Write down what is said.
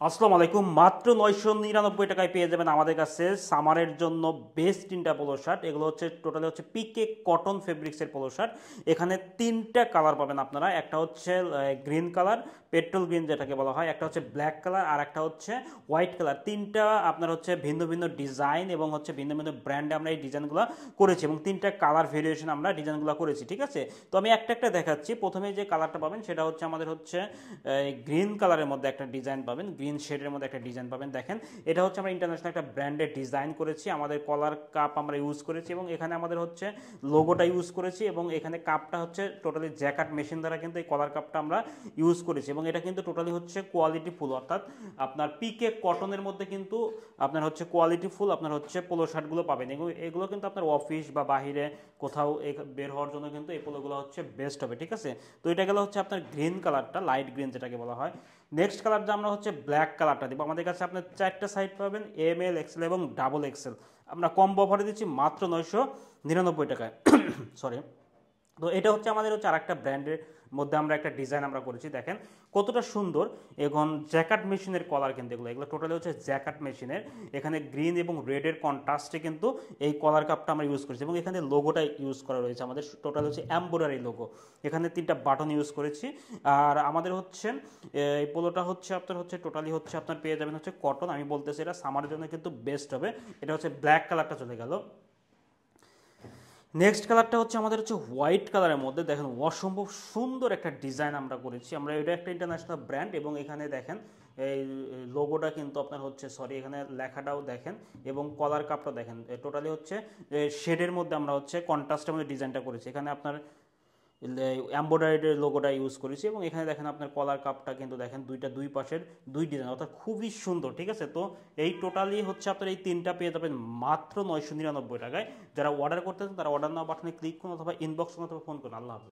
আসসালামু আলাইকুম। মাত্র 999 টাকায় পেয়ে যাবেন আমাদের কাছে সামারের জন্য বেস্ট তিনটা পোলো শার্ট। এগুলো হচ্ছে টোটালি হচ্ছে পিকে কটন ফেব্রিক্সের পোলো শার্ট। এখানে তিনটা কালার পাবেন আপনারা। একটা হচ্ছে গ্রিন কালার, পেট্রোল গ্রিন যেটাকে বলা হয়, একটা হচ্ছে ব্ল্যাক কালার, আর একটা হচ্ছে হোয়াইট কালার। তিনটা আপনার হচ্ছে ভিন্ন ভিন্ন ডিজাইন এবং হচ্ছে ভিন্ন ভিন্ন ব্র্যান্ডে আমরা এই ডিজাইনগুলো করেছি এবং তিনটা কালার ভেরিয়েশন আমরা ডিজাইনগুলো করেছি। ঠিক আছে, তো আমি একটা একটা দেখাচ্ছি। প্রথমে যে কালারটা পাবেন সেটা হচ্ছে আমাদের হচ্ছে গ্রিন কালারের মধ্যে একটা ডিজাইন পাবেন, গ্রিন শেডের মধ্যে একটা ডিজাইন পাবেন। দেখেন, এটা হচ্ছে আমরা ইন্টারন্যাশনাল একটা ব্র্যান্ডের ডিজাইন করেছি। আমাদের কলার কাপ আমরা ইউজ করেছি এবং এখানে আমাদের হচ্ছে লোগোটা ইউজ করেছি এবং এখানে কাপটা হচ্ছে টোটালি জ্যাকাট মেশিন দ্বারা কিন্তু এই কলার কাপটা আমরা ইউজ করেছি এবং এটা কিন্তু টোটালি হচ্ছে কোয়ালিটি ফুল, অর্থাৎ আপনার পিকে কটনের মধ্যে কিন্তু আপনার হচ্ছে কোয়ালিটি ফুল আপনার হচ্ছে পোলো শার্টগুলো পাবেন। এগুলো কিন্তু আপনার অফিস বা বাহিরে কোথাও বের হওয়ার জন্য কিন্তু এই পোলোগুলো হচ্ছে বেস্ট হবে। ঠিক আছে, তো এটা গেল হচ্ছে আপনার গ্রিন কালারটা, লাইট গ্রিন যেটাকে বলা হয়। নেক্সট কালারটা আমরা হচ্ছে ব্ল্যাক কালারটা দিব। আমাদের কাছে আপনার চারটা সাইজ পাবেন, এম এল, এক্সেল এবং ডাবল এক্সেল। আমরা কম্বো অফারে দিচ্ছি মাত্র 999 টাকায়। সরি। তো এটা হচ্ছে আমাদের হচ্ছে আরেকটা ব্র্যান্ডের মধ্যে আমরা একটা ডিজাইন আমরা করেছি। দেখেন কতটা সুন্দর। এখন জ্যাকাট মেশিনের কলার কিন্তু এগুলো এগুলো টোটালি হচ্ছে জ্যাকাট মেশিনের। এখানে গ্রিন এবং রেডের কন্ট্রাস্টে কিন্তু এই কলার কাপটা আমরা ইউজ করেছি এবং এখানে লোগোটা ইউজ করা রয়েছে আমাদের, টোটাল হচ্ছে এমব্রয়ডারি লোগো। এখানে তিনটা বাটন ইউজ করেছি। আর আমাদের হচ্ছে এই পোলোটা হচ্ছে আপনার হচ্ছে টোটালি হচ্ছে আপনার পেয়ে যাবেন হচ্ছে কটন। আমি বলতেছি এটা সামারের জন্য কিন্তু বেস্ট হবে। এটা হচ্ছে ব্ল্যাক কালারটা চলে গেল। নেক্সট কালারটা হচ্ছে আমাদের হচ্ছে হোয়াইট কালারের মধ্যে। দেখেন অসম্ভব সুন্দর একটা ডিজাইন আমরা করেছি। আমরা এটা একটা ইন্টারন্যাশনাল ব্র্যান্ড এবং এখানে দেখেন এই লোগোটা কিন্তু আপনার হচ্ছে, সরি, এখানে লেখাটাও দেখেন এবং কলার কাপটা দেখেন। টোটালি হচ্ছে শেডের মধ্যে আমরা হচ্ছে কন্ট্রাস্টের মধ্যে ডিজাইনটা করেছি। এখানে আপনার এমব্রয়ডারির লোগোটা ইউজ করেছি এবং এখানে দেখেন আপনার কলার কাপটা কিন্তু দেখেন দুই পাশের দুই ডিজাইন, অর্থাৎ খুবই সুন্দর। ঠিক আছে, তো এই টোটালি হচ্ছে আপনার এই তিনটা পেয়ে যাবেন মাত্র 999 টাকায়। যারা অর্ডার করতে চান তারা অর্ডার নাও বাটনে ক্লিক করুন অথবা ইনবক্স করুন অথবা ফোন করুন। আল্লাহ হাফেজ।